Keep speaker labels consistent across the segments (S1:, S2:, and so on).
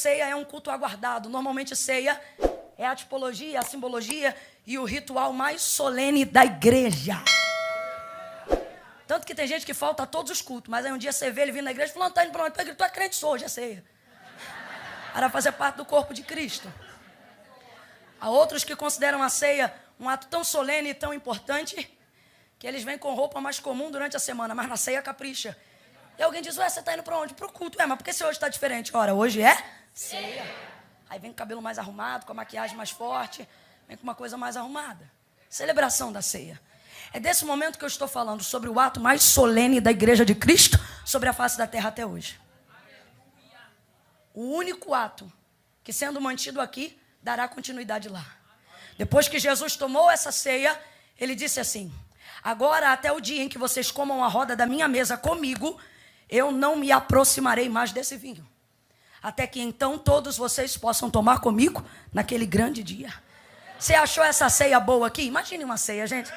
S1: ceia é um culto aguardado. Normalmente ceia é a tipologia, a simbologia e o ritual mais solene da igreja. Tanto que tem gente que falta a todos os cultos, mas aí um dia você vê ele vindo na igreja e falando, tá indo pra onde? Tu é crente, sou, hoje é ceia. Para fazer parte do corpo de Cristo. Há outros que consideram a ceia um ato tão solene e tão importante que eles vêm com roupa mais comum durante a semana, mas na ceia capricha. E alguém diz, ué, você está indo para onde? Para o culto. Mas por que você hoje está diferente? Ora, hoje é ceia. Aí vem com o cabelo mais arrumado, com a maquiagem mais forte, vem com uma coisa mais arrumada. Celebração da ceia. É desse momento que eu estou falando sobre o ato mais solene da igreja de Cristo sobre a face da terra até hoje. O único ato que, sendo mantido aqui, dará continuidade lá. Depois que Jesus tomou essa ceia, ele disse assim, agora até o dia em que vocês comam a roda da minha mesa comigo, eu não me aproximarei mais desse vinho. Até que então todos vocês possam tomar comigo naquele grande dia. Você achou essa ceia boa aqui? Imagine uma ceia, gente.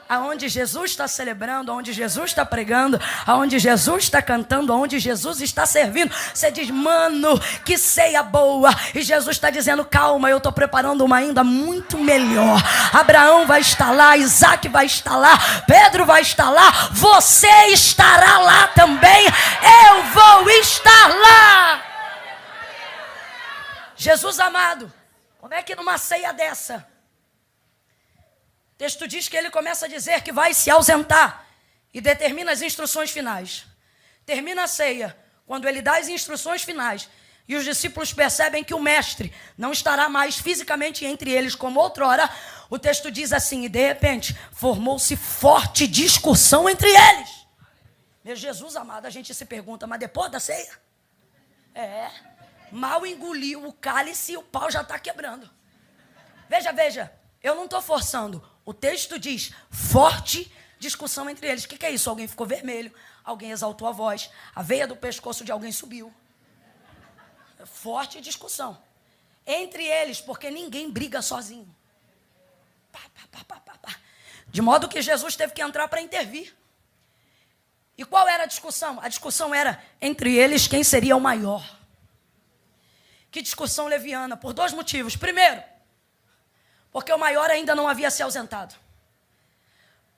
S1: Aonde Jesus está celebrando, aonde Jesus está pregando, aonde Jesus está cantando, aonde Jesus está servindo. Você diz, mano, que ceia boa. E Jesus está dizendo, calma, eu estou preparando uma ainda muito melhor. Abraão vai estar lá, Isaac vai estar lá, Pedro vai estar lá, você estará lá também. Eu vou estar lá. Jesus amado, como é que numa ceia dessa... O texto diz que ele começa a dizer que vai se ausentar e determina as instruções finais. Termina a ceia, quando ele dá as instruções finais e os discípulos percebem que o mestre não estará mais fisicamente entre eles como outrora. O texto diz assim, e de repente formou-se forte discussão entre eles. Meu Jesus amado, a gente se pergunta, mas depois da ceia? Mal engoliu o cálice e o pau já está quebrando. Veja, eu não estou forçando. O texto diz, forte discussão entre eles. O que é isso? Alguém ficou vermelho, alguém exaltou a voz, a veia do pescoço de alguém subiu. Forte discussão. Entre eles, porque ninguém briga sozinho. De modo que Jesus teve que entrar para intervir. E qual era a discussão? A discussão era entre eles quem seria o maior. Que discussão leviana, por dois motivos. Primeiro, porque o maior ainda não havia se ausentado.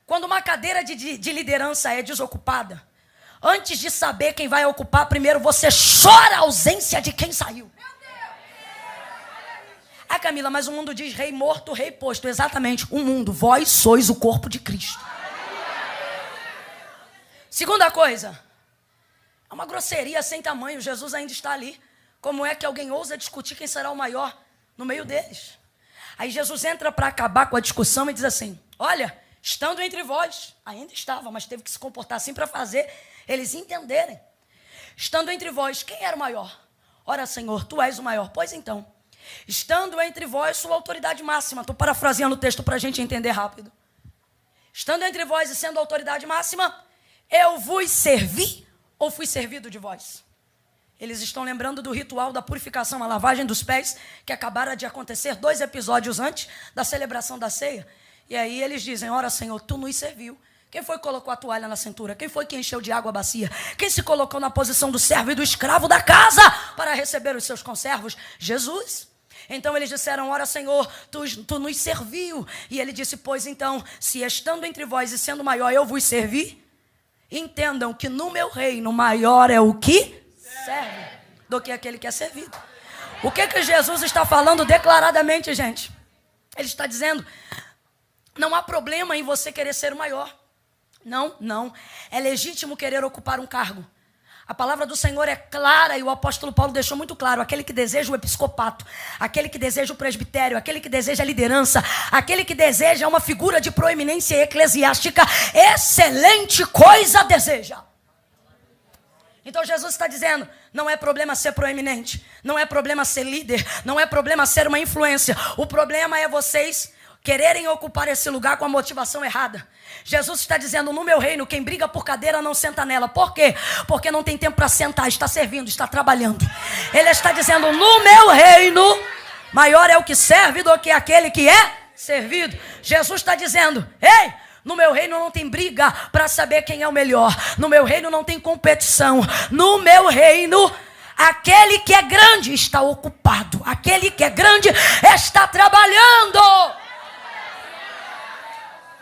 S1: Quando uma cadeira de liderança é desocupada, antes de saber quem vai ocupar, primeiro você chora a ausência de quem saiu. Camila, mas o mundo diz rei morto, rei posto. Exatamente, o mundo, vós sois o corpo de Cristo. Segunda coisa, é uma grosseria sem tamanho, Jesus ainda está ali. Como é que alguém ousa discutir quem será o maior no meio deles? Aí Jesus entra para acabar com a discussão e diz assim, olha, estando entre vós, ainda estava, mas teve que se comportar assim para fazer eles entenderem. Estando entre vós, quem era o maior? Ora, Senhor, tu és o maior. Pois então, estando entre vós, sua autoridade máxima. Estou parafraseando o texto para a gente entender rápido. Estando entre vós e sendo a autoridade máxima, eu vos servi ou fui servido de vós? Eles estão lembrando do ritual da purificação, a lavagem dos pés, que acabara de acontecer 2 episódios antes da celebração da ceia. E aí eles dizem, ora Senhor, tu nos serviu. Quem foi que colocou a toalha na cintura? Quem foi que encheu de água a bacia? Quem se colocou na posição do servo e do escravo da casa para receber os seus conservos? Jesus. Então eles disseram, ora Senhor, tu nos serviu. E ele disse, pois então, se estando entre vós e sendo maior eu vos servi, entendam que no meu reino maior é o que serve do que aquele que é servido. O que Jesus está falando declaradamente, gente? Ele está dizendo, não há problema em você querer ser o maior. Não. É legítimo querer ocupar um cargo. A palavra do Senhor é clara e o apóstolo Paulo deixou muito claro. Aquele que deseja o episcopato, aquele que deseja o presbitério, aquele que deseja a liderança, aquele que deseja uma figura de proeminência eclesiástica, excelente coisa deseja. Então Jesus está dizendo, não é problema ser proeminente, não é problema ser líder, não é problema ser uma influência. O problema é vocês quererem ocupar esse lugar com a motivação errada. Jesus está dizendo, no meu reino, quem briga por cadeira não senta nela. Por quê? Porque não tem tempo para sentar, está servindo, está trabalhando. Ele está dizendo, no meu reino, maior é o que serve do que aquele que é servido. Jesus está dizendo, ei, no meu reino não tem briga para saber quem é o melhor. No meu reino não tem competição. No meu reino, Aquele que é grande está ocupado. Aquele que é grande está trabalhando.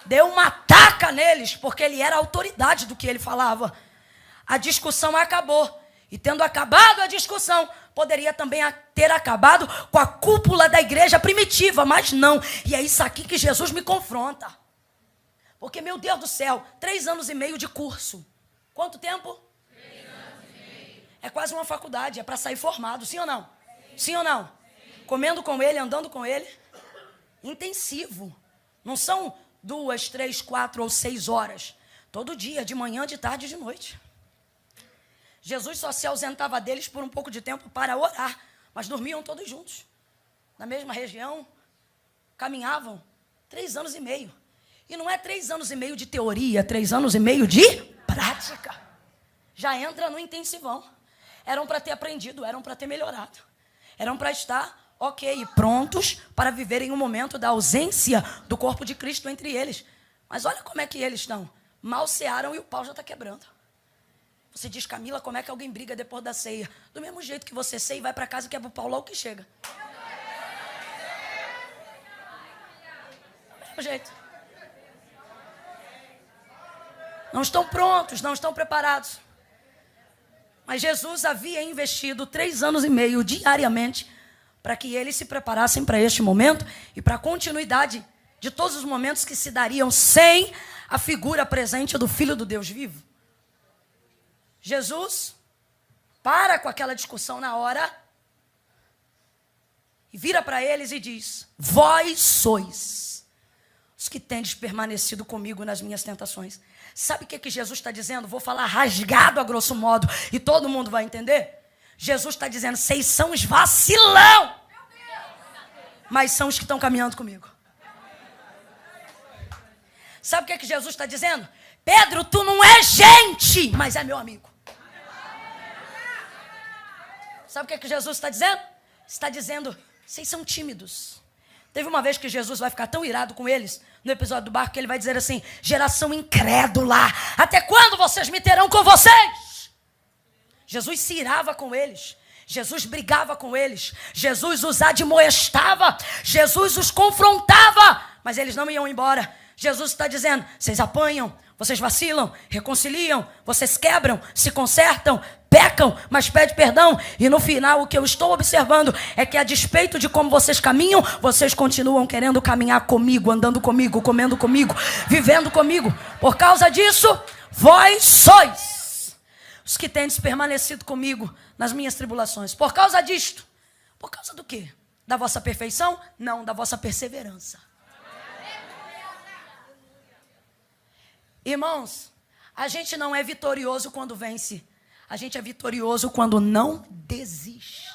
S1: Deu uma taca neles, porque ele era a autoridade do que ele falava. A discussão acabou. E tendo acabado a discussão, poderia também ter acabado com a cúpula da igreja primitiva, mas não. E é isso aqui que Jesus me confronta. Porque, meu Deus do céu, 3 anos e meio de curso. Quanto tempo?
S2: 3 anos e meio.
S1: É quase uma faculdade, é para sair formado, sim ou não? Sim ou não? Comendo com ele, andando com ele. Intensivo. Não são 2, 3, 4 ou 6 horas. Todo dia, de manhã, de tarde e de noite. Jesus só se ausentava deles por um pouco de tempo para orar, mas dormiam todos juntos, na mesma região, caminhavam 3 anos e meio. E não é 3 anos e meio de teoria, 3 anos e meio de prática. Já entra no intensivão. Eram para ter aprendido, eram para ter melhorado. Eram para estar, ok, prontos para viverem um momento da ausência do corpo de Cristo entre eles. Mas olha como é que eles estão. Mal cearam e o pau já está quebrando. Você diz, Camila, como é que alguém briga depois da ceia? Do mesmo jeito que você ceia e vai para casa e quebra o pau logo que chega. Do mesmo jeito. Não estão prontos, não estão preparados. Mas Jesus havia investido 3 anos e meio diariamente para que eles se preparassem para este momento e para a continuidade de todos os momentos que se dariam sem a figura presente do Filho do Deus vivo. Jesus para com aquela discussão na hora e vira para eles e diz: vós sois os que tendes permanecido comigo nas minhas tentações. Sabe o que Jesus está dizendo? Vou falar rasgado a grosso modo e todo mundo vai entender. Jesus está dizendo, vocês são os vacilão, mas são os que estão caminhando comigo. Sabe o que Jesus está dizendo? Pedro, tu não é gente, mas é meu amigo. Sabe o que Jesus está dizendo? Está dizendo, vocês são tímidos. Teve uma vez que Jesus vai ficar tão irado com eles, no episódio do barco, que ele vai dizer assim, geração incrédula, até quando vocês me terão com vocês? Jesus se irava com eles, Jesus brigava com eles, Jesus os admoestava, Jesus os confrontava, mas eles não iam embora. Jesus está dizendo, vocês apanham, vocês vacilam, reconciliam, vocês quebram, se consertam, pecam, mas pedem perdão. E no final o que eu estou observando é que a despeito de como vocês caminham, vocês continuam querendo caminhar comigo, andando comigo, comendo comigo, vivendo comigo. Por causa disso, vós sois os que tendes permanecido comigo nas minhas tribulações. Por causa disto. Por causa do quê? Da vossa perfeição? Não, da vossa perseverança. Irmãos, a gente não é vitorioso quando vence. A gente é vitorioso quando não desiste.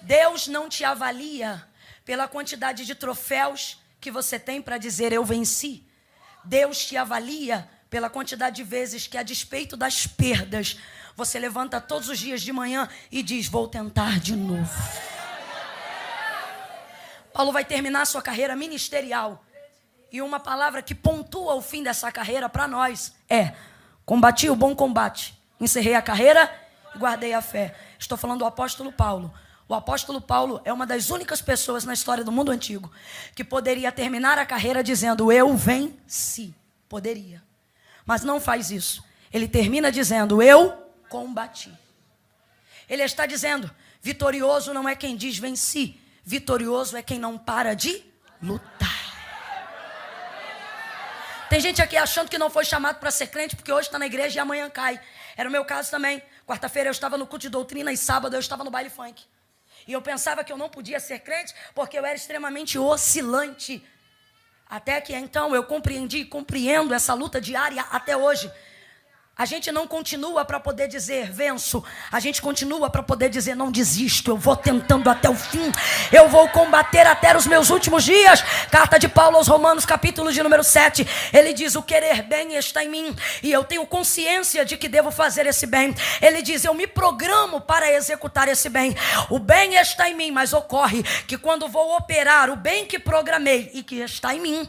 S1: Deus não te avalia pela quantidade de troféus que você tem para dizer eu venci. Deus te avalia pela quantidade de vezes que, a despeito das perdas, você levanta todos os dias de manhã e diz, vou tentar de novo. Paulo vai terminar sua carreira ministerial. E uma palavra que pontua o fim dessa carreira para nós é: combati o bom combate, encerrei a carreira e guardei a fé. Estou falando do apóstolo Paulo. O apóstolo Paulo é uma das únicas pessoas na história do mundo antigo que poderia terminar a carreira dizendo, eu venci. Poderia. Mas não faz isso. Ele termina dizendo, eu combati. Ele está dizendo, vitorioso não é quem diz venci. Vitorioso é quem não para de lutar. Tem gente aqui achando que não foi chamado para ser crente porque hoje está na igreja e amanhã cai. Era o meu caso também. Quarta-feira eu estava no culto de doutrina e sábado eu estava no baile funk. E eu pensava que eu não podia ser crente porque eu era extremamente oscilante. Até que então eu compreendi e compreendo essa luta diária até hoje. A gente não continua para poder dizer venço. A gente continua para poder dizer não desisto. Eu vou tentando até o fim. Eu vou combater até os meus últimos dias. Carta de Paulo aos Romanos, capítulo de número 7. Ele diz, o querer bem está em mim. E eu tenho consciência de que devo fazer esse bem. Ele diz, eu me programo para executar esse bem. O bem está em mim, mas ocorre que quando vou operar o bem que programei e que está em mim,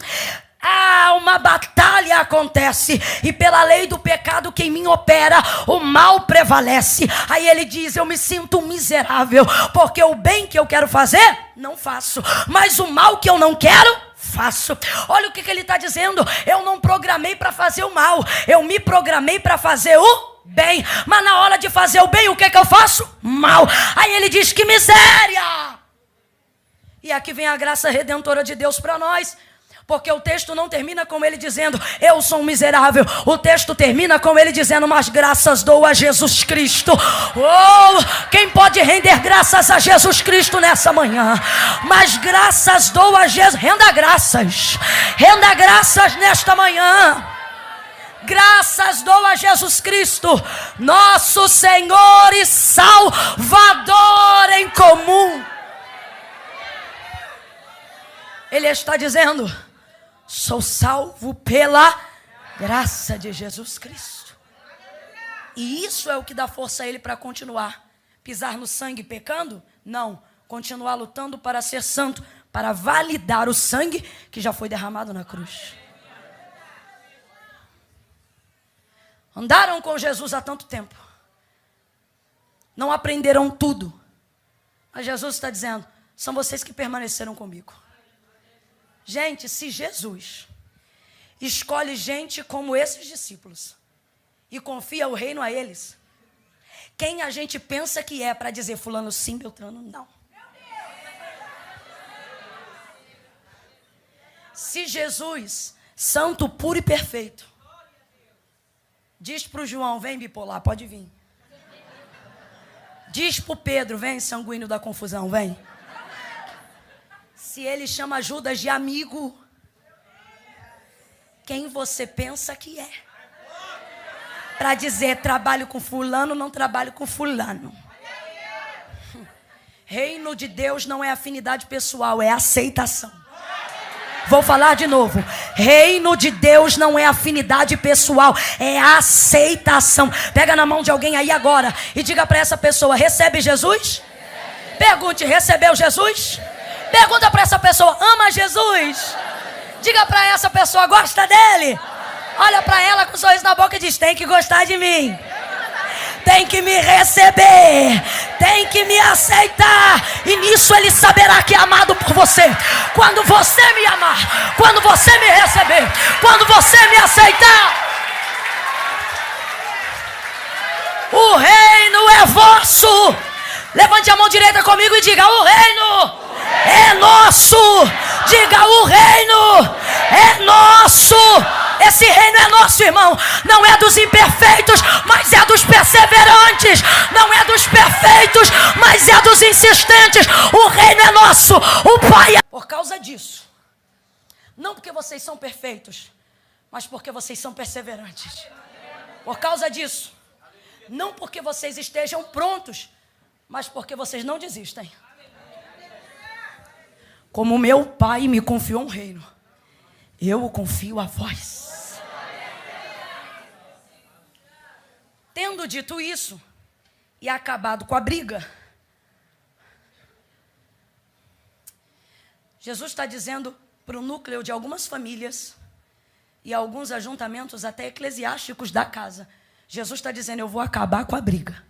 S1: uma batalha acontece, e pela lei do pecado que em mim opera, o mal prevalece. Aí ele diz: eu me sinto miserável, porque o bem que eu quero fazer, não faço, mas o mal que eu não quero, faço. Olha o que ele está dizendo: eu não programei para fazer o mal, eu me programei para fazer o bem, mas na hora de fazer o bem, o que eu faço? Mal. Aí ele diz: que miséria! E aqui vem a graça redentora de Deus para nós. Porque o texto não termina com ele dizendo: eu sou um miserável. O texto termina com ele dizendo: mas graças dou a Jesus Cristo. Oh, quem pode render graças a Jesus Cristo nessa manhã? Mas graças dou a Jesus. Renda graças nesta manhã. Graças dou a Jesus Cristo, nosso Senhor e Salvador em comum. Ele está dizendo: sou salvo pela graça de Jesus Cristo. E isso é o que dá força a ele para continuar. Pisar no sangue pecando? Não. Continuar lutando para ser santo, para validar o sangue que já foi derramado na cruz. Andaram com Jesus há tanto tempo. Não aprenderam tudo. Mas Jesus está dizendo: são vocês que permaneceram comigo. Gente, se Jesus escolhe gente como esses discípulos e confia o reino a eles, quem a gente pensa que é para dizer fulano sim, Beltrano não? Se Jesus, santo, puro e perfeito, diz para o João: vem bipolar, pode vir. Diz para o Pedro: vem sanguíneo da confusão, vem. Se ele chama Judas de amigo, quem você pensa que é? Para dizer: trabalho com fulano, não trabalho com fulano. Reino de Deus não é afinidade pessoal, é aceitação. Vou falar de novo. Reino de Deus não é afinidade pessoal, é aceitação. Pega na mão de alguém aí agora e diga para essa pessoa: recebe Jesus? Pergunte: recebeu Jesus? Pergunta para essa pessoa: ama Jesus? Diga para essa pessoa: gosta dele? Olha para ela com um sorriso na boca e diz: tem que gostar de mim, tem que me receber, tem que me aceitar. E nisso ele saberá que é amado por você. Quando você me amar, quando você me receber, quando você me aceitar. O reino é vosso. Levante a mão direita comigo e diga: o reino é nosso. Diga: o reino é nosso. Esse reino é nosso, irmão. Não é dos imperfeitos, mas é dos perseverantes. Não é dos perfeitos, mas é dos insistentes. O reino é nosso. O Pai é... Por causa disso, não porque vocês são perfeitos, mas porque vocês são perseverantes. Por causa disso, não porque vocês estejam prontos, mas porque vocês não desistem. Como meu Pai me confiou um reino, eu o confio a vós. Tendo dito isso e acabado com a briga, Jesus está dizendo para o núcleo de algumas famílias e alguns ajuntamentos até eclesiásticos da casa. Jesus está dizendo: eu vou acabar com a briga.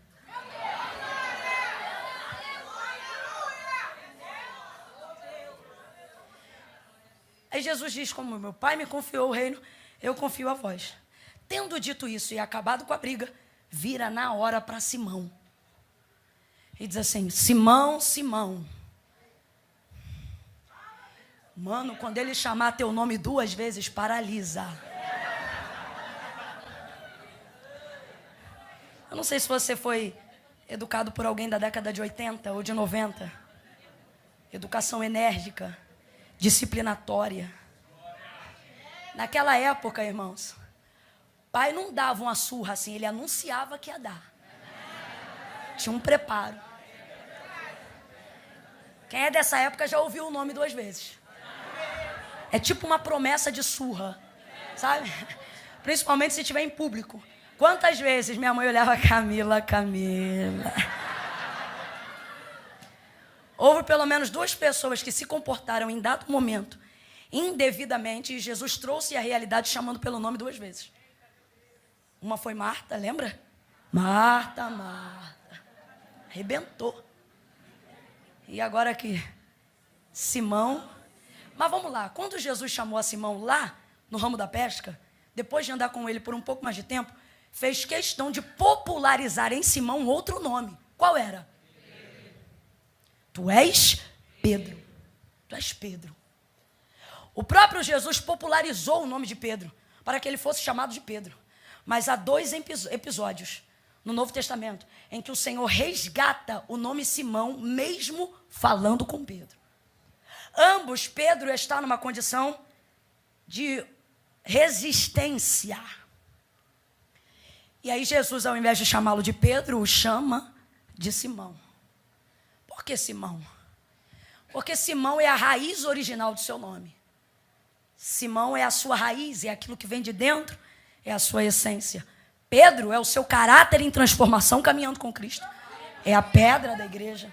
S1: Aí Jesus diz: como meu Pai me confiou o reino, eu confio a vós. Tendo dito isso e acabado com a briga, vira na hora para Simão e diz assim: Simão, Simão, mano, quando ele chamar teu nome 2 vezes, paralisa. Eu não sei se você foi educado por alguém da década de 80 ou de 90. Educação enérgica, disciplinatória. Naquela época, irmãos, pai não dava uma surra assim, ele anunciava que ia dar. Tinha um preparo. Quem é dessa época já ouviu o nome 2 vezes. É tipo uma promessa de surra, sabe? Principalmente se estiver em público. Quantas vezes minha mãe olhava: Camila, Camila. Houve pelo menos 2 pessoas que se comportaram em dado momento indevidamente, e Jesus trouxe a realidade chamando pelo nome 2 vezes. Uma foi Marta, lembra? Marta, Marta. Arrebentou. E agora aqui, Simão. Mas vamos lá, quando Jesus chamou a Simão lá, no ramo da pesca, depois de andar com ele por um pouco mais de tempo, fez questão de popularizar em Simão outro nome. Qual era? Pedro. Tu és Pedro. Tu és Pedro. O próprio Jesus popularizou o nome de Pedro, para que ele fosse chamado de Pedro. Mas há 2 episódios no Novo Testamento em que o Senhor resgata o nome Simão, mesmo falando com Pedro. Ambos, Pedro está numa condição de resistência. E aí Jesus, ao invés de chamá-lo de Pedro, o chama de Simão. Por que Simão? Porque Simão é a raiz original do seu nome. Simão é a sua raiz, é aquilo que vem de dentro, é a sua essência. Pedro é o seu caráter em transformação caminhando com Cristo. É a pedra da igreja.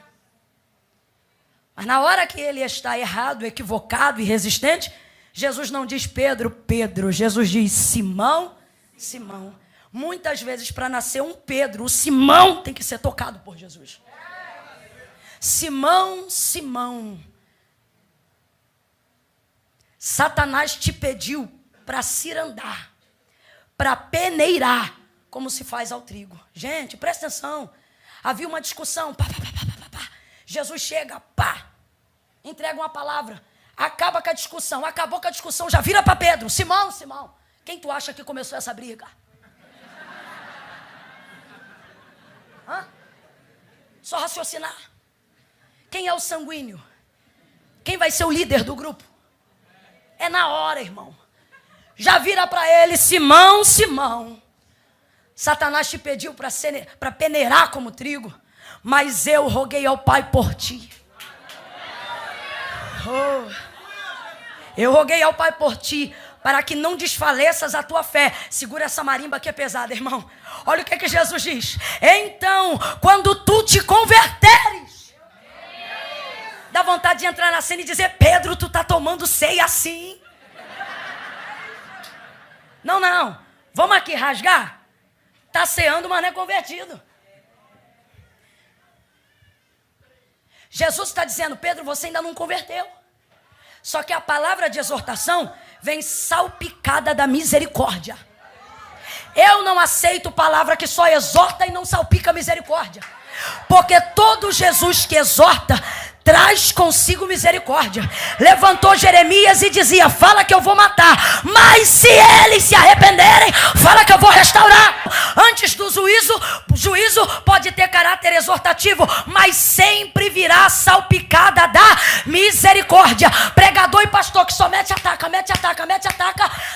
S1: Mas na hora que ele está errado, equivocado e resistente, Jesus não diz Pedro, Pedro. Jesus diz Simão, Simão. Muitas vezes, para nascer um Pedro, o Simão tem que ser tocado por Jesus. Simão, Simão. Satanás te pediu para cirandar, para peneirar, como se faz ao trigo. Gente, presta atenção. Havia uma discussão. Pá, pá, pá, pá, pá. Jesus chega, pá, entrega uma palavra. Acaba com a discussão. Acabou com a discussão, já vira para Pedro. Simão, Simão. Quem tu acha que começou essa briga? Hã? Só raciocinar. Quem é o sanguíneo? Quem vai ser o líder do grupo? É na hora, irmão. Já vira para ele, Simão, Simão. Satanás te pediu para peneirar como trigo, mas eu roguei ao Pai por ti. Oh. Eu roguei ao Pai por ti, para que não desfaleças a tua fé. Segura essa marimba que é pesada, irmão. Olha o que Jesus diz. Então, quando tu te converteres, dá vontade de entrar na cena e dizer, Pedro, tu tá tomando ceia assim. Não, não. Vamos aqui rasgar. Tá ceando, mas não é convertido. Jesus está dizendo, Pedro, você ainda não converteu. Só que a palavra de exortação vem salpicada da misericórdia. Eu não aceito palavra que só exorta e não salpica a misericórdia. Porque todo Jesus que exorta traz consigo misericórdia. Levantou Jeremias e dizia, fala que eu vou matar, mas se eles se arrependerem, fala que eu vou restaurar. Antes do juízo, o juízo pode ter caráter exortativo, mas sempre virá salpicada da misericórdia. Pregador e pastor que só mete ataca,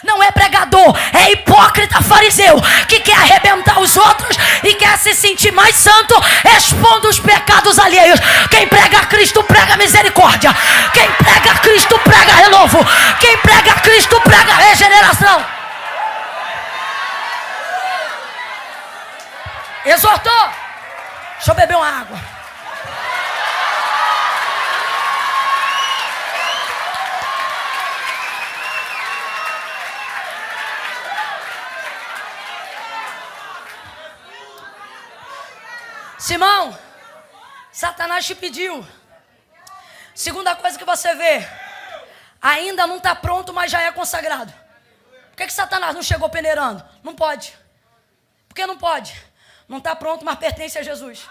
S1: não é pregador, é hipócrita fariseu, que quer arrebentar os outros e quer se sentir mais santo, expondo os pecados alheios. Quem prega Cristo prega misericórdia. Quem prega Cristo prega renovo. Quem prega Cristo prega regeneração. Exortou. Deixa eu beber uma água. Simão, Satanás te pediu. Segunda coisa que você vê, ainda não está pronto, mas já é consagrado. Por que Satanás não chegou peneirando? Não pode. Por que não pode? Não está pronto, mas pertence a Jesus.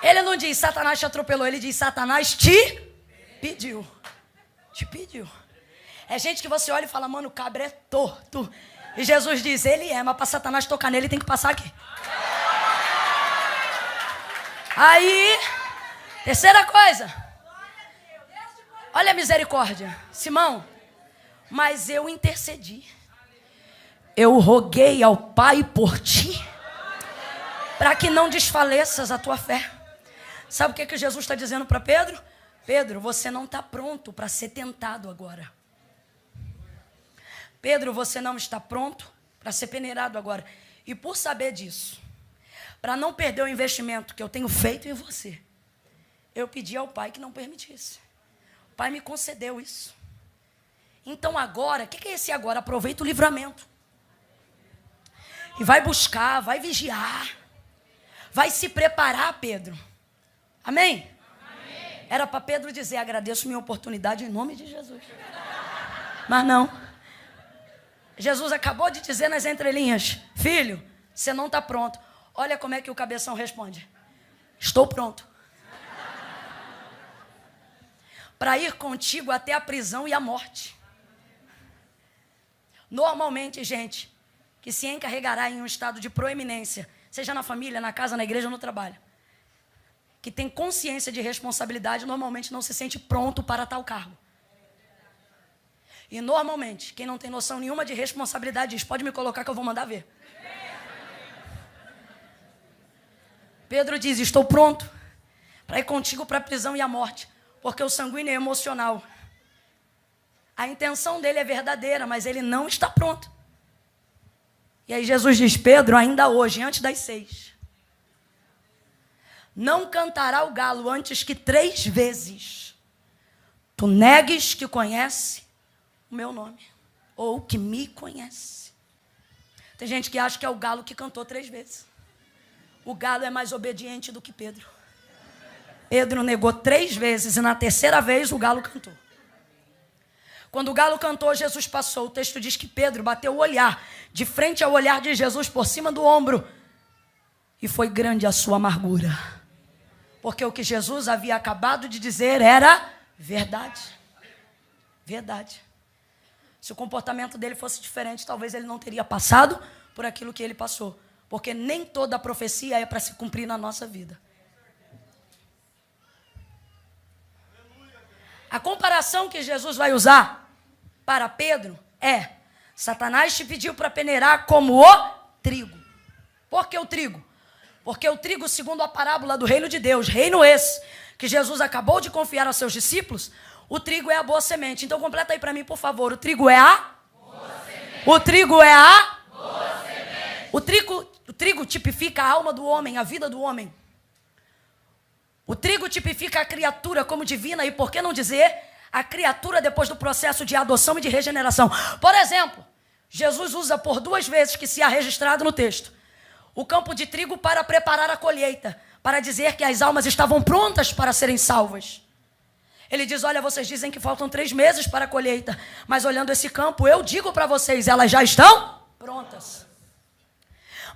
S1: Ele não diz, Satanás te atropelou. Ele diz, Satanás te pediu. Te pediu. É gente que você olha e fala, mano, o cabra é torto. E Jesus diz, ele é, mas para Satanás tocar nele, tem que passar aqui. Aí, terceira coisa. Olha a misericórdia. Simão, mas eu intercedi. Eu roguei ao Pai por ti, para que não desfaleças a tua fé. Sabe o que Jesus está dizendo para Pedro? Pedro, você não está pronto para ser tentado agora. Pedro, você não está pronto para ser peneirado agora. E por saber disso, para não perder o investimento que eu tenho feito em você, eu pedi ao Pai que não permitisse. Pai me concedeu isso. Então agora, o que é esse agora? Aproveita o livramento. E vai buscar, vai vigiar. Vai se preparar, Pedro. Amém? Amém. Era para Pedro dizer, agradeço minha oportunidade em nome de Jesus. Mas não. Jesus acabou de dizer nas entrelinhas, filho, você não está pronto. Olha como é que o cabeção responde. Estou pronto. Para ir contigo até a prisão e a morte. Normalmente, gente, que se encarregará em um estado de proeminência, seja na família, na casa, na igreja ou no trabalho, que tem consciência de responsabilidade, normalmente não se sente pronto para tal cargo. E normalmente, quem não tem noção nenhuma de responsabilidade diz, pode me colocar que eu vou mandar ver. Pedro diz, estou pronto para ir contigo para a prisão e a morte, porque o sanguíneo é emocional. A intenção dele é verdadeira, mas ele não está pronto. E aí Jesus diz, Pedro, ainda hoje, antes das 6, não cantará o galo antes que 3 vezes tu negues que conhece o meu nome, ou que me conhece. Tem gente que acha que é o galo que cantou 3 vezes. O galo é mais obediente do que Pedro. Pedro negou 3 vezes e na 3ª vez o galo cantou. Quando o galo cantou, Jesus passou. O texto diz que Pedro bateu o olhar de frente ao olhar de Jesus por cima do ombro. E foi grande a sua amargura. Porque o que Jesus havia acabado de dizer era verdade. Verdade. Se o comportamento dele fosse diferente, talvez ele não teria passado por aquilo que ele passou. Porque nem toda a profecia é para se cumprir na nossa vida. A comparação que Jesus vai usar para Pedro é: Satanás te pediu para peneirar como o trigo. Por que o trigo? Porque o trigo, segundo a parábola do reino de Deus, reino esse que Jesus acabou de confiar aos seus discípulos, o trigo é a boa semente. Então completa aí para mim, por favor. O trigo é a boa semente. O trigo é a boa semente. O trigo tipifica a alma do homem, a vida do homem. O trigo tipifica a criatura como divina e, por que não dizer, a criatura depois do processo de adoção e de regeneração. Por exemplo, Jesus usa por 2 vezes que se há registrado no texto o campo de trigo para preparar a colheita, para dizer que as almas estavam prontas para serem salvas. Ele diz, olha, vocês dizem que faltam 3 meses para a colheita, mas olhando esse campo, eu digo para vocês, elas já estão prontas.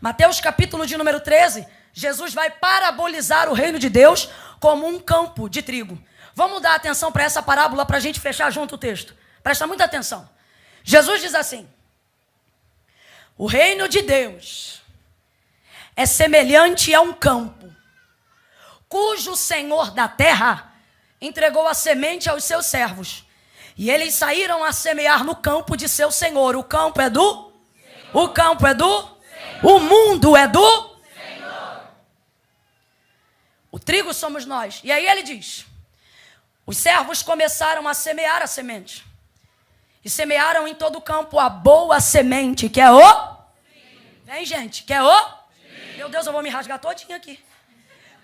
S1: Mateus capítulo de número 13, Jesus vai parabolizar o reino de Deus como um campo de trigo. Vamos dar atenção para essa parábola para a gente fechar junto o texto. Presta muita atenção. Jesus diz assim, o reino de Deus é semelhante a um campo, cujo Senhor da terra entregou a semente aos seus servos. E eles saíram a semear no campo de seu Senhor. O campo é do? Senhor. O campo é do? Senhor. O mundo é do? Senhor. O trigo somos nós. E aí ele diz, os servos começaram a semear a semente. E semearam em todo o campo a boa semente, que é o? Sim. Vem, gente, que é o? Sim. Meu Deus, eu vou me rasgar todinho aqui.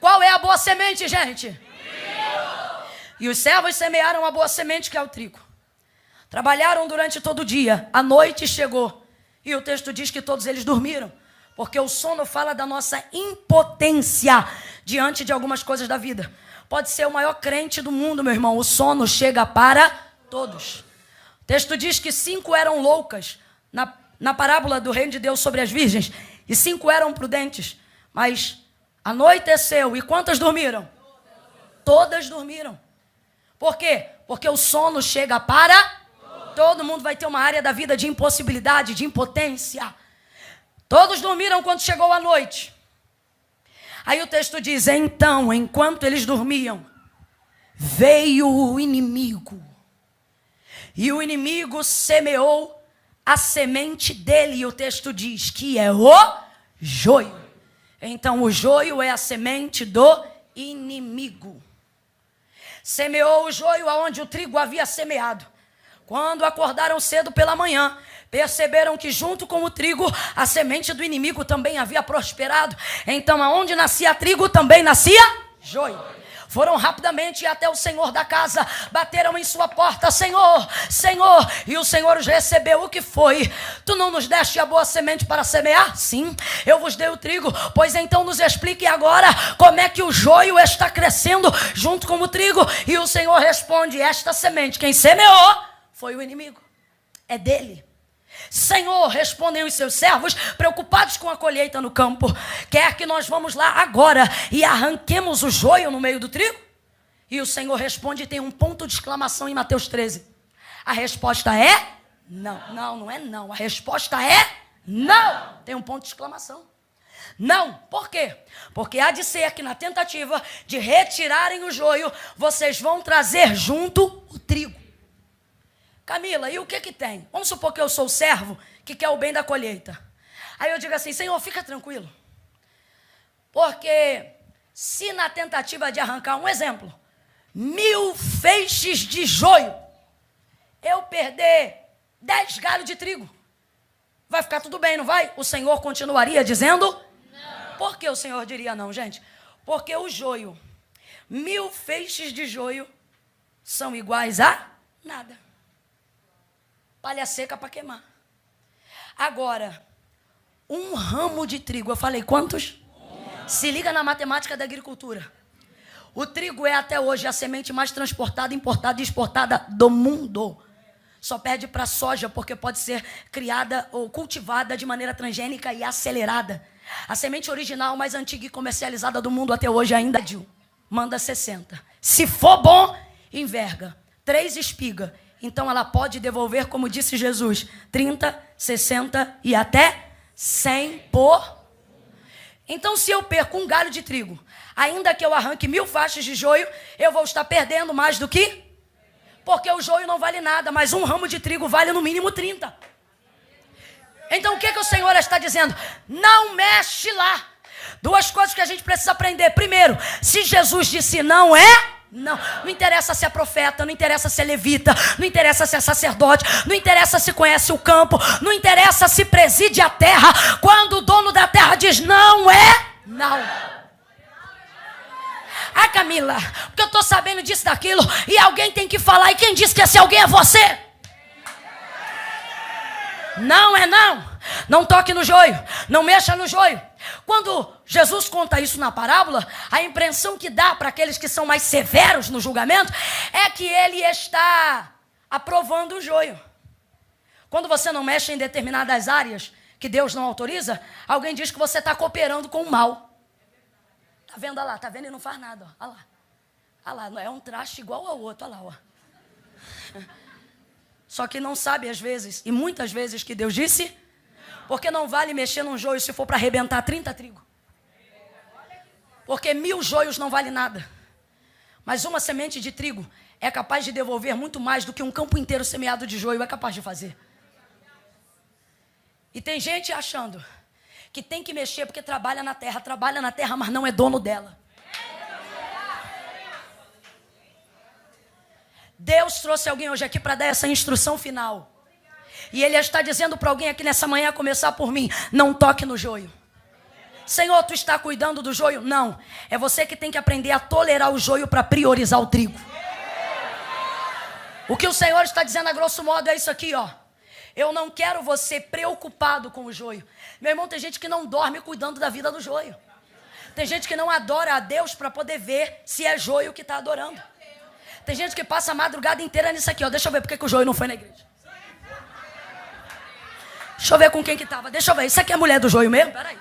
S1: Qual é a boa semente, gente? Trigo. E os servos semearam a boa semente, que é o trigo. Trabalharam durante todo o dia. A noite chegou. E o texto diz que todos eles dormiram. Porque o sono fala da nossa impotência diante de algumas coisas da vida. Pode ser o maior crente do mundo, meu irmão. O sono chega para todos. O texto diz que 5 eram loucas na parábola do reino de Deus sobre as virgens. E 5 eram prudentes. Mas anoiteceu. E quantas dormiram? Todas dormiram. Por quê? Porque o sono chega para todo mundo. Vai ter uma área da vida de impossibilidade, de impotência. Todos dormiram quando chegou a noite. Aí o texto diz, então, enquanto eles dormiam, veio o inimigo. E o inimigo semeou a semente dele. E o texto diz que é o joio. Então o joio é a semente do inimigo. Semeou o joio aonde o trigo havia semeado. Quando acordaram cedo pela manhã, perceberam que junto com o trigo, a semente do inimigo também havia prosperado. Então, aonde nascia trigo, também nascia joio. foram rapidamente até o senhor da casa, bateram em sua porta: Senhor, Senhor. E o Senhor os recebeu. O que foi? Tu não nos deste a boa semente para semear? Sim, eu vos dei o trigo. Pois então nos explique agora como é que o joio está crescendo junto com o trigo. E o Senhor responde: esta semente, quem semeou foi o inimigo, é dele. Senhor, respondem os seus servos, preocupados com a colheita no campo, quer que nós vamos lá agora e arranquemos o joio no meio do trigo? E o Senhor responde, tem um ponto de exclamação em Mateus 13. A resposta é não. Não é não. A resposta é não. Tem um ponto de exclamação. Não. Por quê? Porque há de ser que na tentativa de retirarem o joio, vocês vão trazer junto o trigo. Camila, e o que tem? Vamos supor que eu sou o servo que quer o bem da colheita. Aí eu digo assim: Senhor, fica tranquilo. Porque se na tentativa de arrancar, um exemplo, 1000 feixes de joio, eu perder 10 galhos de trigo, vai ficar tudo bem, não vai? O Senhor continuaria dizendo não. Por que o Senhor diria não, gente? Porque o joio, 1000 feixes de joio são iguais a nada. Palha seca para queimar. Agora, um ramo de trigo, eu falei quantos? Se liga na matemática da agricultura. O trigo é até hoje a semente mais transportada, importada e exportada do mundo. Só perde para a soja, porque pode ser criada ou cultivada de maneira transgênica e acelerada. A semente original mais antiga e comercializada do mundo até hoje ainda é manda 60. Se for bom, enverga. 3 espigas. Então ela pode devolver, como disse Jesus, 30, 60 e até 100 por. Então se eu perco um galho de trigo, ainda que eu arranque 1000 faixas de joio, eu vou estar perdendo mais do que? Porque o joio não vale nada, mas um ramo de trigo vale no mínimo 30. Então o que o Senhor está dizendo? Não mexe lá. 2 coisas que a gente precisa aprender. Primeiro, se Jesus disse não é... Não interessa se é profeta, não interessa se é levita, não interessa se é sacerdote, não interessa se conhece o campo, não interessa se preside a terra. Quando o dono da terra diz não é, não. Ah, Camila, porque eu estou sabendo disso, daquilo, e alguém tem que falar, e quem disse que esse alguém é você? Não é não. Não toque no joio, não mexa no joio. Quando Jesus conta isso na parábola, a impressão que dá para aqueles que são mais severos no julgamento é que ele está aprovando o joio. Quando você não mexe em determinadas áreas que Deus não autoriza, alguém diz que você está cooperando com o mal. Está vendo? Olha lá, está vendo e não faz nada. Olha lá. Olha lá, é um traste igual ao outro. Olha lá, ó. Só que não sabe às vezes, e muitas vezes, que Deus disse, porque não vale mexer num joio se for para arrebentar 30 trigo. Porque 1000 joios não vale nada. Mas uma semente de trigo é capaz de devolver muito mais do que um campo inteiro semeado de joio é capaz de fazer. E tem gente achando que tem que mexer porque trabalha na terra, mas não é dono dela. Deus trouxe alguém hoje aqui para dar essa instrução final. E Ele está dizendo para alguém aqui nessa manhã, a começar por mim: não toque no joio. Senhor, tu está cuidando do joio? Não. É você que tem que aprender a tolerar o joio para priorizar o trigo. O que o Senhor está dizendo a grosso modo é isso aqui, ó. Eu não quero você preocupado com o joio. Meu irmão, tem gente que não dorme cuidando da vida do joio. Tem gente que não adora a Deus para poder ver se é joio que está adorando. Tem gente que passa a madrugada inteira nisso aqui, ó. Deixa eu ver porque que o joio não foi na igreja. Deixa eu ver com quem que estava. Deixa eu ver. Isso aqui é a mulher do joio mesmo? Peraí.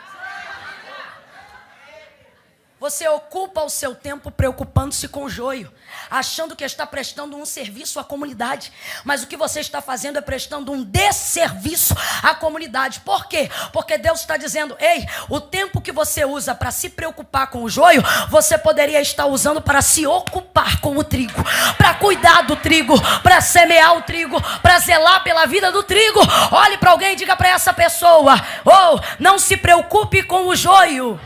S1: Você ocupa o seu tempo preocupando-se com o joio, achando que está prestando um serviço à comunidade. Mas o que você está fazendo é prestando um desserviço à comunidade. Por quê? Porque Deus está dizendo: ei, o tempo que você usa para se preocupar com o joio, você poderia estar usando para se ocupar com o trigo, para cuidar do trigo, para semear o trigo, para zelar pela vida do trigo. Olhe para alguém e diga para essa pessoa: oh, não se preocupe com o joio.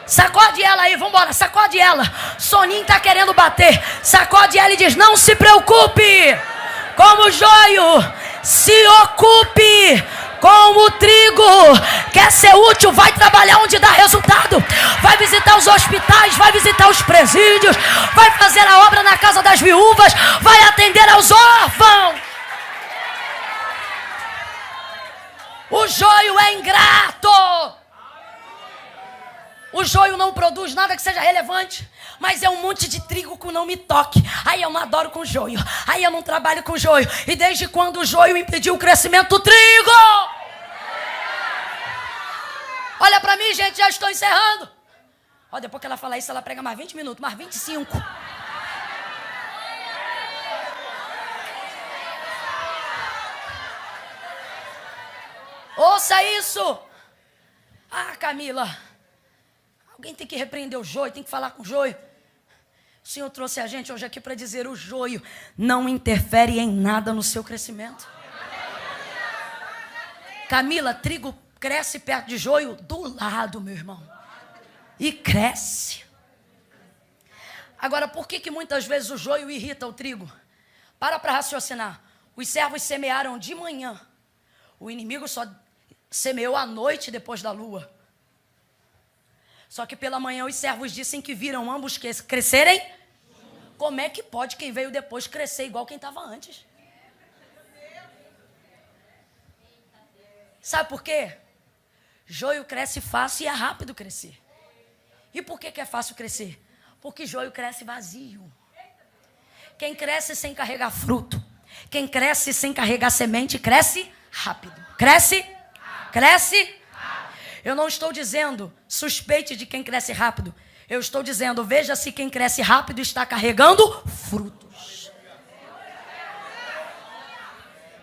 S1: Sacode ela aí, vambora, sacode ela. Soninho está querendo bater. Sacode ela e diz: não se preocupe com o joio. Se ocupe com o trigo. Quer ser útil? Vai trabalhar onde dá resultado. Vai visitar os hospitais, vai visitar os presídios, vai fazer a obra na casa das viúvas, vai atender aos órfãos. O joio é ingrato. O joio não produz nada que seja relevante, mas é um monte de trigo que não me toque. Aí eu não adoro com joio, aí eu não trabalho com joio. E desde quando o joio impediu o crescimento do trigo? Olha pra mim, gente, já estou encerrando. Ó, depois que ela falar isso, ela prega mais 20 minutos, mais 25. Ouça isso. Ah, Camila, alguém tem que repreender o joio, tem que falar com o joio. O Senhor trouxe a gente hoje aqui para dizer: o joio não interfere em nada no seu crescimento. Camila, trigo cresce perto de joio? Do lado, meu irmão. E cresce. Agora, por que muitas vezes o joio irrita o trigo? Para raciocinar. Os servos semearam de manhã. O inimigo só semeou à noite depois da lua. Só que pela manhã os servos dizem que viram ambos crescerem. Como é que pode quem veio depois crescer igual quem estava antes? Sabe por quê? Joio cresce fácil e é rápido crescer. E por que é fácil crescer? Porque joio cresce vazio. Quem cresce sem carregar fruto, quem cresce sem carregar semente, cresce rápido. Cresce? Cresce? Eu não estou dizendo suspeite de quem cresce rápido. Eu estou dizendo, veja se quem cresce rápido está carregando frutos.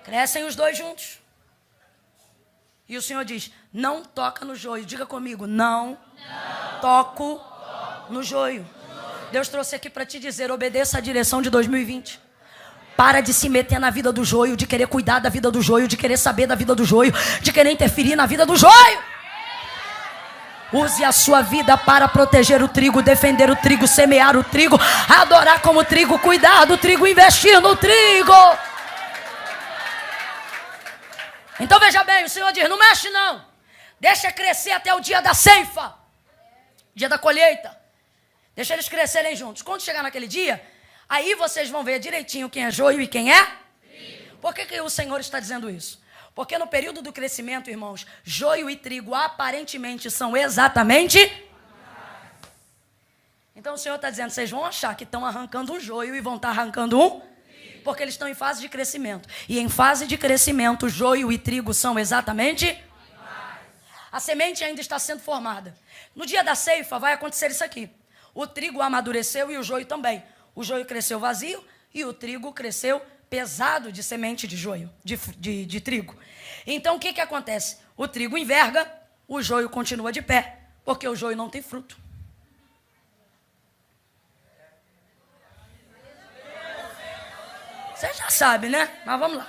S1: Crescem os dois juntos. E o Senhor diz, não toca no joio. Diga comigo, não toco no joio. Deus trouxe aqui para te dizer, obedeça a direção de 2020. Para de se meter na vida do joio, de querer cuidar da vida do joio, de querer saber da vida do joio, de querer interferir na vida do joio. Use a sua vida para proteger o trigo, defender o trigo, semear o trigo, adorar como trigo, cuidar do trigo, investir no trigo. Então veja bem, o Senhor diz, não mexe não. Deixa crescer até o dia da ceifa, dia da colheita. Deixa eles crescerem juntos. Quando chegar naquele dia, aí vocês vão ver direitinho quem é joio e quem é trigo. Por que o Senhor está dizendo isso? Porque no período do crescimento, irmãos, joio e trigo aparentemente são exatamente. Então o Senhor está dizendo, vocês vão achar que estão arrancando um joio e vão estar arrancando um trigo. Porque eles estão em fase de crescimento. E em fase de crescimento, joio e trigo são exatamente. A semente ainda está sendo formada. No dia da ceifa vai acontecer isso aqui. O trigo amadureceu e o joio também. O joio cresceu vazio e o trigo cresceu pesado de semente de joio, de trigo. Então o que acontece? O trigo enverga, o joio continua de pé, porque o joio não tem fruto. Você já sabe, né? Mas vamos lá.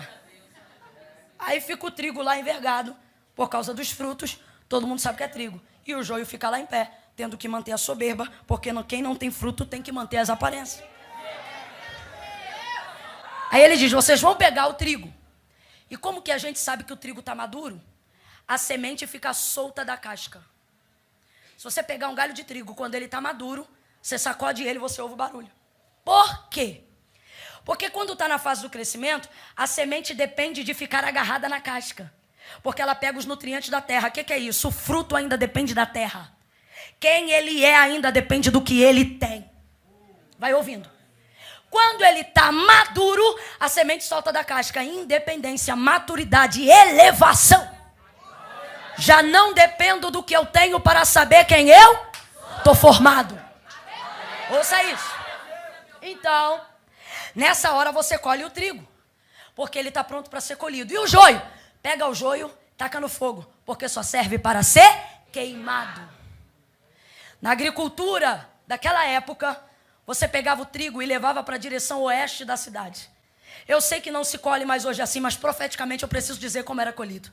S1: Aí fica o trigo lá envergado, por causa dos frutos, todo mundo sabe que é trigo. E o joio fica lá em pé, tendo que manter a soberba, porque quem não tem fruto tem que manter as aparências. Aí ele diz, vocês vão pegar o trigo. E como que a gente sabe que o trigo está maduro? A semente fica solta da casca. Se você pegar um galho de trigo, quando ele está maduro, você sacode ele e você ouve o barulho. Por quê? Porque quando está na fase do crescimento, a semente depende de ficar agarrada na casca. Porque ela pega os nutrientes da terra. O que é isso? O fruto ainda depende da terra. Quem ele é ainda depende do que ele tem. Vai ouvindo. Quando ele está maduro, a semente solta da casca. Independência, maturidade, elevação. Já não dependo do que eu tenho para saber quem eu estou formado. Ouça isso. Então, nessa hora você colhe o trigo. Porque ele está pronto para ser colhido. E o joio? Pega o joio, taca no fogo. Porque só serve para ser queimado. Na agricultura daquela época, você pegava o trigo e levava para a direção oeste da cidade. Eu sei que não se colhe mais hoje assim, mas profeticamente eu preciso dizer como era colhido.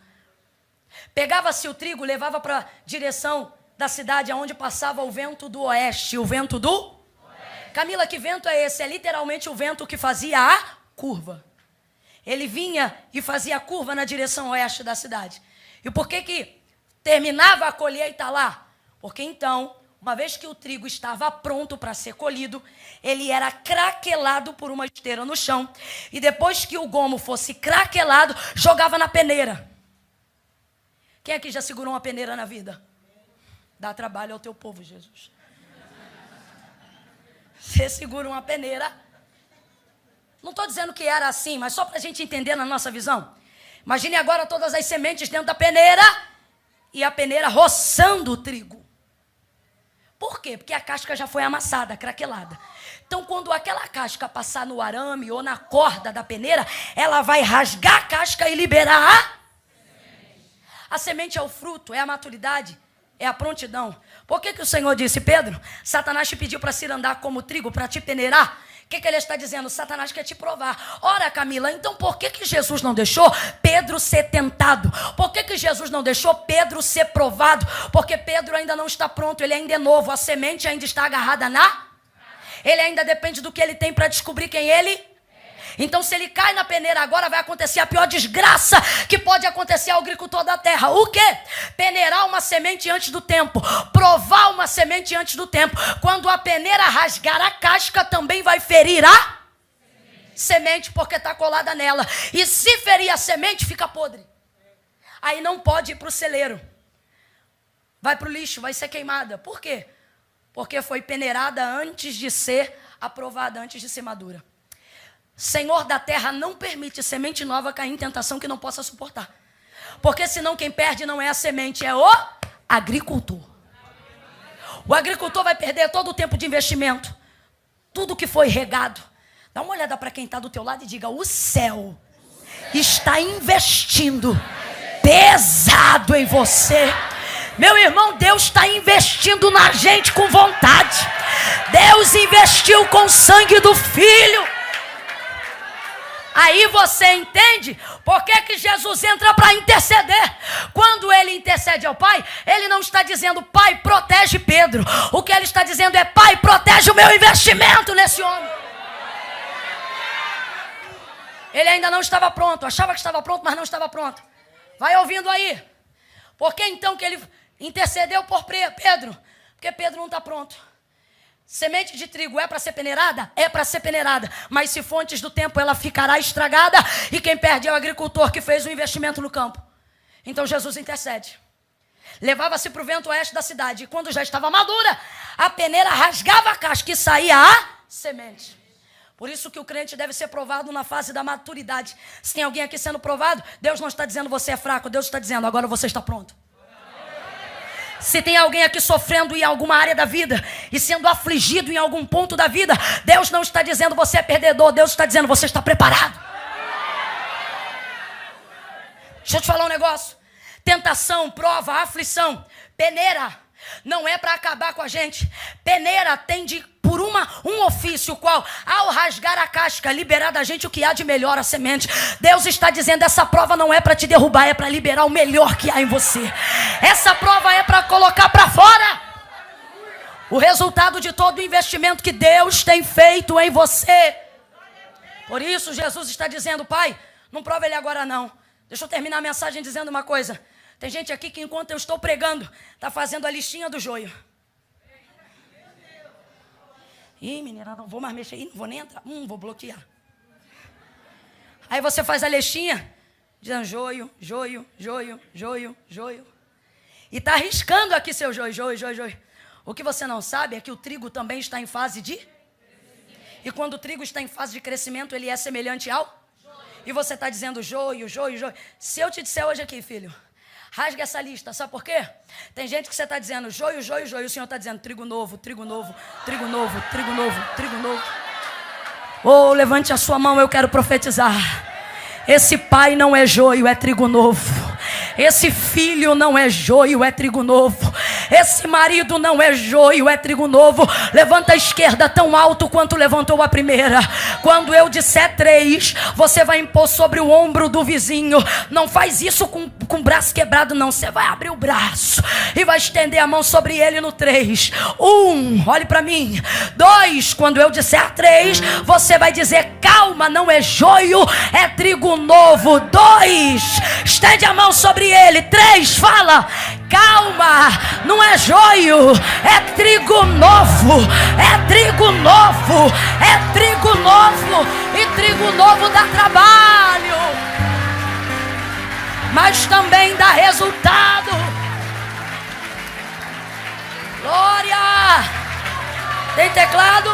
S1: Pegava-se o trigo, levava para a direção da cidade, onde passava o vento do oeste. O vento do oeste. Camila, que vento é esse? É literalmente o vento que fazia a curva. ele vinha e fazia a curva na direção oeste da cidade. E por que terminava a colheita lá? Porque então, uma vez que o trigo estava pronto para ser colhido, ele era craquelado por uma esteira no chão. E depois que o gomo fosse craquelado, jogava na peneira. Quem aqui já segurou uma peneira na vida? Dá trabalho ao teu povo, Jesus. Você segura uma peneira. Não estou dizendo que era assim, mas só para a gente entender na nossa visão. Imagine agora todas as sementes dentro da peneira e a peneira roçando o trigo. Por quê? Porque a casca já foi amassada, craquelada. Então, quando aquela casca passar no arame ou na corda da peneira, ela vai rasgar a casca e liberar a semente. É o fruto, é a maturidade, é a prontidão. Por que o Senhor disse, Pedro, Satanás te pediu para se andar como trigo, para te peneirar? O que ele está dizendo? Satanás quer te provar. Ora, Camila, então por que Jesus não deixou Pedro ser tentado? Por que Jesus não deixou Pedro ser provado? Porque Pedro ainda não está pronto, ele ainda é novo, a semente ainda está agarrada ele ainda depende do que ele tem para descobrir quem ele. Então, se ele cai na peneira agora, vai acontecer a pior desgraça que pode acontecer ao agricultor da terra. O quê? Peneirar uma semente antes do tempo. Provar uma semente antes do tempo. Quando a peneira rasgar a casca, também vai ferir a semente, porque está colada nela. E se ferir a semente, fica podre. Aí não pode ir para o celeiro. Vai para o lixo, vai ser queimada. Por quê? Porque foi peneirada antes de ser aprovada, antes de ser madura. Senhor da terra não permite semente nova cair em tentação que não possa suportar. Porque senão quem perde não é a semente, é o agricultor. O agricultor vai perder todo o tempo de investimento. Tudo que foi regado. Dá uma olhada para quem está do teu lado e diga, o céu está investindo pesado em você. Meu irmão, Deus está investindo na gente com vontade. Deus investiu com o sangue do Filho. Aí você entende por que Jesus entra para interceder. Quando ele intercede ao Pai, ele não está dizendo, Pai, protege Pedro. O que ele está dizendo é, Pai, protege o meu investimento nesse homem. Ele ainda não estava pronto, achava que estava pronto, mas não estava pronto. Vai ouvindo aí. Por que então que ele intercedeu por Pedro? Porque Pedro não está pronto. Semente de trigo é para ser peneirada? É para ser peneirada. Mas se for antes do tempo, ela ficará estragada. E quem perde é o agricultor que fez o investimento no campo. Então Jesus intercede. Levava-se para o vento oeste da cidade. E quando já estava madura, a peneira rasgava a casca e saía a semente. Por isso que o crente deve ser provado na fase da maturidade. Se tem alguém aqui sendo provado, Deus não está dizendo você é fraco. Deus está dizendo agora você está pronto. Se tem alguém aqui sofrendo em alguma área da vida e sendo afligido em algum ponto da vida, Deus não está dizendo você é perdedor, Deus está dizendo você está preparado. Deixa eu te falar um negócio. Tentação, prova, aflição, peneira, não é para acabar com a gente. Peneira tende por um ofício, qual, ao rasgar a casca, liberar da gente o que há de melhor, a semente. Deus está dizendo, essa prova não é para te derrubar, é para liberar o melhor que há em você. Essa prova é para colocar para fora o resultado de todo o investimento que Deus tem feito em você. Por isso Jesus está dizendo, Pai, não prova ele agora não. Deixa eu terminar a mensagem dizendo uma coisa. Tem gente aqui que enquanto eu estou pregando, está fazendo a listinha do joio. Ih, menina, não vou mais mexer aí, não vou nem entrar. Vou bloquear. Aí você faz a listinha, dizendo joio, joio, joio, joio, joio. E está arriscando aqui seu joio, joio, joio, joio. O que você não sabe é que o trigo também está em fase de... E quando o trigo está em fase de crescimento, ele é semelhante ao... E você está dizendo joio, joio, joio. Se eu te disser hoje aqui, filho, rasga essa lista, sabe por quê? Tem gente que você está dizendo joio, joio, joio. O Senhor está dizendo trigo novo, trigo novo, trigo novo, trigo novo, trigo novo. Oh, levante a sua mão, eu quero profetizar. Esse pai não é joio, é trigo novo. Esse filho não é joio, é trigo novo. Esse marido não é joio, é trigo novo. Levanta a esquerda tão alto quanto levantou a primeira. Quando eu disser 3, você vai impor sobre o ombro do vizinho. Não faz isso com o braço quebrado, não. Você vai abrir o braço e vai estender a mão sobre ele no 3. 1, olhe para mim. 2, quando eu disser 3, você vai dizer: calma, não é joio, é trigo novo. 2, estende a mão sobre ele. 3, fala: calma, não é joio, é trigo novo, é trigo novo, é trigo novo. E trigo novo dá trabalho, mas também dá resultado. Glória! Tem teclado?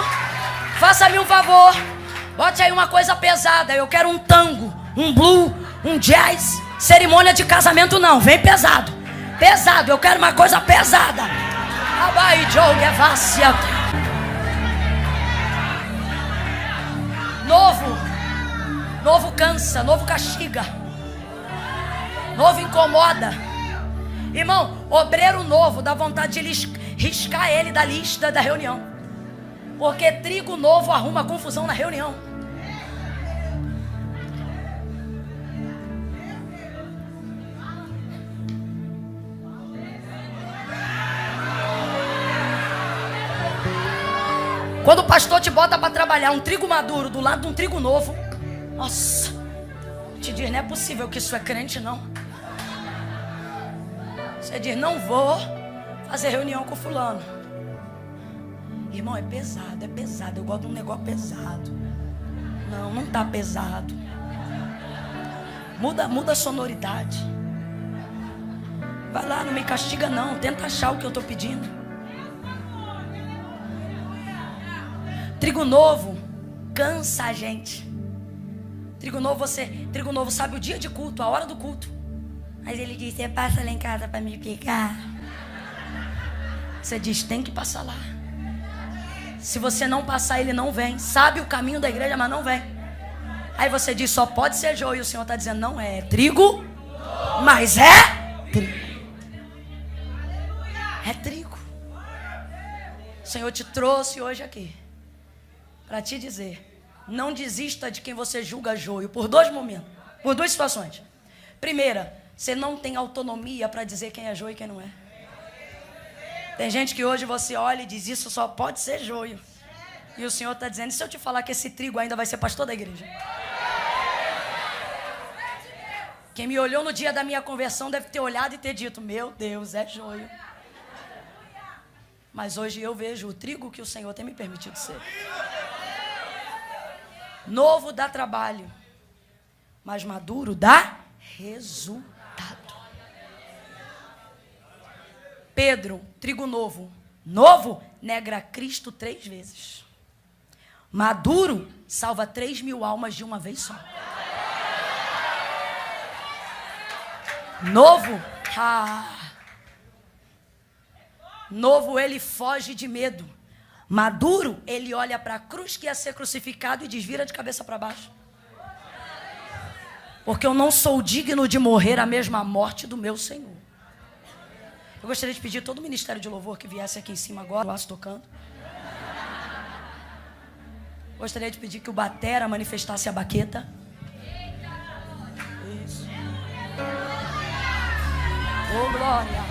S1: Faça-me um favor, bote aí uma coisa pesada. Eu quero um tango, um blue, um jazz. Cerimônia de casamento não, vem pesado. Pesado, eu quero uma coisa pesada. Abai, Joe, Gevácia. Novo cansa, novo castiga, novo incomoda. Irmão, obreiro novo dá vontade de riscar ele da lista da reunião, porque trigo novo arruma confusão na reunião. Quando o pastor te bota para trabalhar um trigo maduro do lado de um trigo novo, nossa, te diz: não é possível que isso é crente, não. Você diz: não vou fazer reunião com fulano. Irmão, é pesado, é pesado. Eu gosto de um negócio pesado. Não tá pesado. Muda a sonoridade. Vai lá, não me castiga não. Tenta achar o que eu tô pedindo. Trigo novo cansa a gente. Trigo novo sabe o dia de culto, a hora do culto. Mas ele diz: você passa lá em casa para me pegar. Você diz: tem que passar lá. Se você não passar, ele não vem. Sabe o caminho da igreja, mas não vem. Aí você diz: só pode ser joio. E o Senhor está dizendo: não é trigo, mas é trigo. É trigo. O Senhor te trouxe hoje aqui para te dizer: não desista de quem você julga joio, por 2 momentos, por 2 situações. Primeira, você não tem autonomia para dizer quem é joio e quem não é. Tem gente que hoje você olha e diz: isso só pode ser joio. E o Senhor está dizendo: e se eu te falar que esse trigo ainda vai ser pastor da igreja? Quem me olhou no dia da minha conversão deve ter olhado e ter dito: meu Deus, é joio. Mas hoje eu vejo o trigo que o Senhor tem me permitido ser. Novo dá trabalho, mas maduro dá resultado. Pedro, trigo novo. Novo nega Cristo 3 vezes. Maduro salva 3.000 almas de uma vez só. Novo, novo, ele foge de medo. Maduro, ele olha para a cruz que ia ser crucificado e desvira de cabeça para baixo. Porque eu não sou digno de morrer a mesma morte do meu Senhor. Eu gostaria de pedir todo o ministério de louvor que viesse aqui em cima agora, lá tocando. Gostaria de pedir que o batera manifestasse a baqueta. Isso. Oh, glória.